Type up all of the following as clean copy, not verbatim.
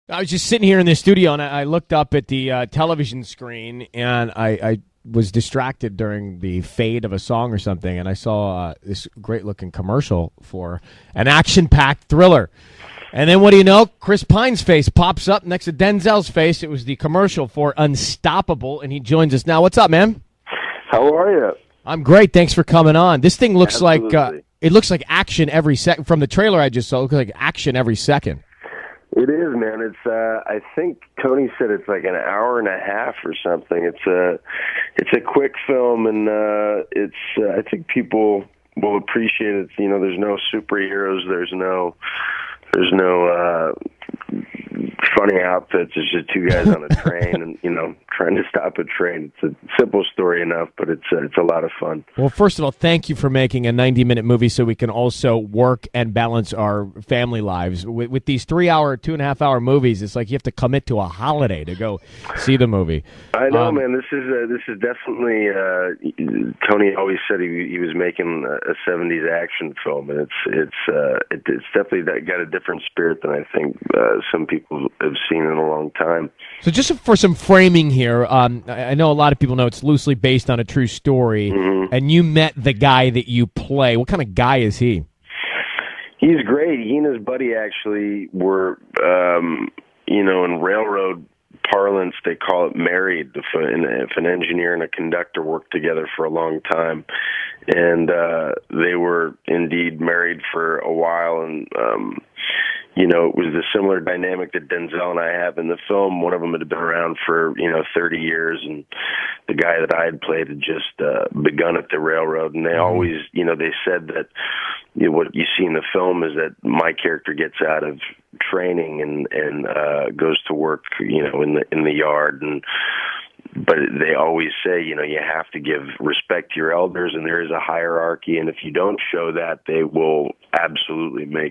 I was just sitting here in the studio and I looked up at the television screen and I was distracted during the fade of a song or something, and I saw this great looking commercial for an action packed thriller. And then what do you know? Chris Pine's face pops up next to Denzel's face. It was the commercial for Unstoppable, and he joins us now. What's up, man? How are you? I'm great. Thanks for coming on. This thing looks Absolutely. like it looks like action every second. From the trailer I just saw, it looks like action every second. It is, man. It's I think Tony said it's like an hour and a half or something. It's a quick film, and it's I think people will appreciate it. You know, there's no superheroes. There's no funny outfits. It's just two guys on a train and, trying to stop a train. It's a simple story enough, but it's a lot of fun. Well, first of all, thank you for making a 90-minute movie so we can also work and balance our family lives. With these 3-hour, 2.5-hour movies, it's like you have to commit to a holiday to go see the movie. I know, man. This is definitely. Tony always said he was making a '70s action film, and it's definitely got a different spirit than I think some people have seen in a long time. So just for some framing here, I know a lot of people know it's loosely based on a true story, and you met the guy that you play. What kind of guy is he? He's great. He and his buddy actually were, in railroad parlance, they call it married. If an engineer and a conductor work together for a long time, and they were indeed married for a while, and it was the similar dynamic that Denzel and I have in the film. One of them had been around for 30 years, and the guy that I had played had just begun at the railroad. And they always, they said that what you see in the film is that my character gets out of training and goes to work, in the yard. But they always say, you have to give respect to your elders, and there is a hierarchy. And if you don't show that, they will absolutely give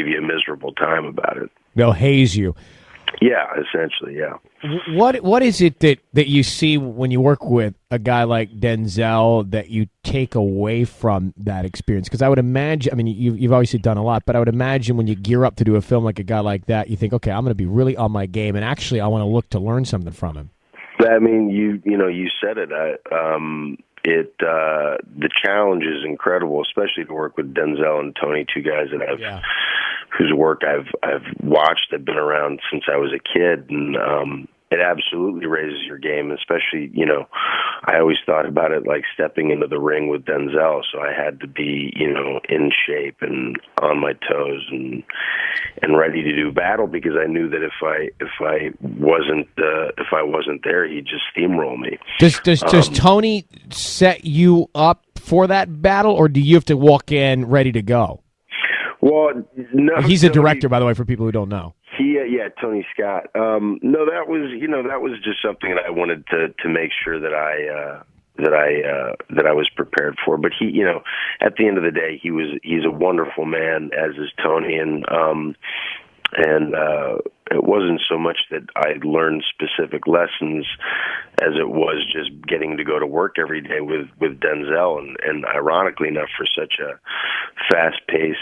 you a miserable time about it. They'll haze you. Yeah, essentially, yeah. What is it that you see when you work with a guy like Denzel that you take away from that experience? Because I would imagine, you've obviously done a lot, but I would imagine when you gear up to do a film like a guy like that, you think, okay, I'm going to be really on my game, and actually I want to look to learn something from him. You said it. The challenge is incredible, especially to work with Denzel and Tony, two guys that whose work I've watched. I've been around since I was a kid, and it absolutely raises your game. Especially, I always thought about it like stepping into the ring with Denzel, so I had to be, in shape and on my toes and ready to do battle, because I knew that if I wasn't there, he'd just steamroll me. Does Tony set you up for that battle, or do you have to walk in ready to go? Well, no. He's a director, by the way, for people who don't know. Tony Scott. No, that was just something that I wanted to make sure that I was prepared for. But he, at the end of the day, he's a wonderful man, as is Tony, and it wasn't so much that I learned specific lessons as it was just getting to go to work every day with Denzel, and ironically enough, for such a fast-paced,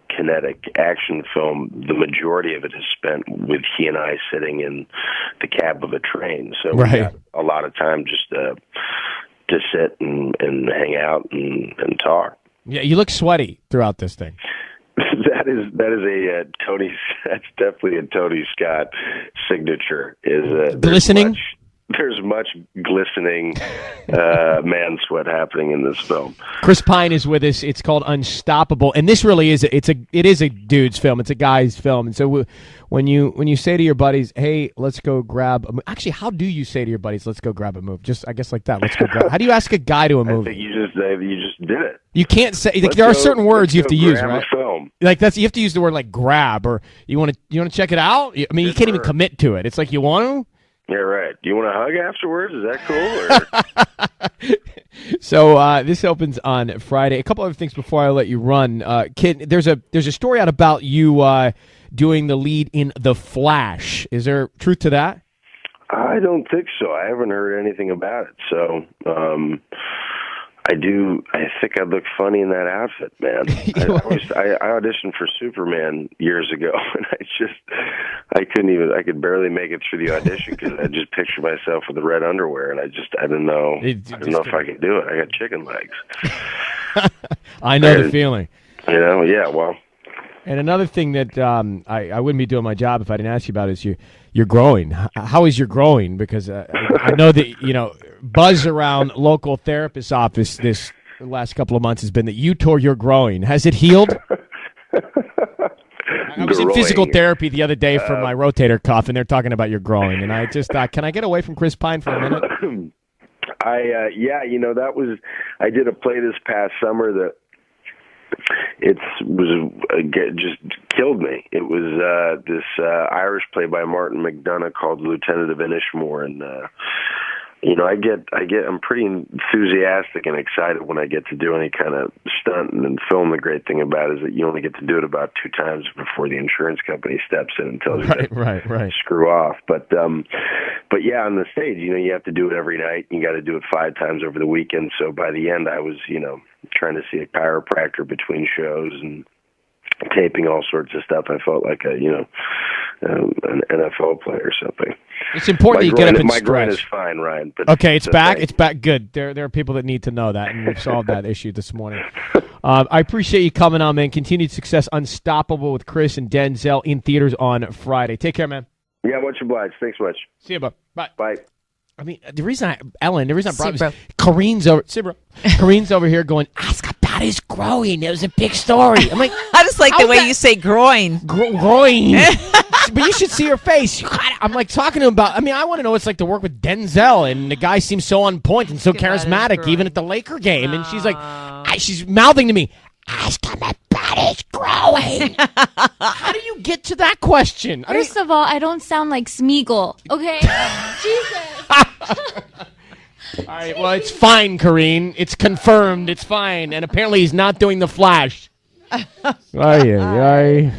kinetic action film, the majority of it is spent with he and I sitting in the cab of a train. So we got a lot of time just to sit and hang out and talk. Yeah, you look sweaty throughout this thing. That is a Tony. That's definitely a Tony Scott signature. Is glistening? There's much glistening man sweat happening in this film. Chris Pine is with us. It's called Unstoppable, and this really is it is a dude's film. It's a guy's film, and so when you say to your buddies, "Hey, let's go grab," actually, how do you say to your buddies, "Let's go grab a movie"? Just I guess like that. Let's go grab. How do you ask a guy to a movie? I think you just did it. You can't say there are certain words you have to use, right? Film. Like you have to use the word like grab, or you want to check it out. I mean, you can't even commit to it. It's like you want to. Yeah, right. Do you want a hug afterwards? Is that cool? Or? So this opens on Friday. A couple other things before I let you run, Kid. There's a story out about you doing the lead in The Flash. Is there truth to that? I don't think so. I haven't heard anything about it. So I think I'd look funny in that outfit, man. I auditioned for Superman years ago, and I could barely make it through the audition because I just pictured myself with the red underwear, and I didn't know if I could do it. I got chicken legs. I know the feeling. Yeah, well. And another thing that I wouldn't be doing my job if I didn't ask you about is you're growing. How is your growing? Because I know that, buzz around local therapist's office this last couple of months has been that you tore your growing. Has it healed? I was in physical therapy the other day for my rotator cuff, and they're talking about your growing. And I just thought, can I get away from Chris Pine for a minute? I did a play this past summer that just killed me. It was this Irish play by Martin McDonagh called Lieutenant of Inishmore, and I'm pretty enthusiastic and excited when I get to do any kind of stunt and film. The great thing about it is that you only get to do it about 2 times before the insurance company steps in and tells you to screw off. But yeah, on the stage, you have to do it every night. You got to do it 5 times over the weekend. So by the end, I was, trying to see a chiropractor between shows and taping all sorts of stuff. I felt like an NFL player or something. It's important that you get up and my stretch. My groin is fine, Ryan. But okay, it's back. It's back. Good. There are people that need to know that, and we've solved that issue this morning. I appreciate you coming on, man. Continued success. Unstoppable with Chris and Denzel in theaters on Friday. Take care, man. Yeah, much obliged. Thanks much. See you, bud. Bye. Bye. I mean, the reason I brought this, Kareen's over here going, ask about his growing. It was a big story. I'm like, I just like the way you say groin. Groin. But you should see her face. I'm like talking to him about, I want to know what it's like to work with Denzel, and the guy seems so on point and so charismatic, even at the Laker game. And she's like, she's mouthing to me, ask him about his growing. How do you get to that question? First of all, I don't sound like Smeagol, okay? Jesus. All right, well, it's fine, Kareen. It's confirmed. It's fine. And apparently he's not doing the Flash. Ay.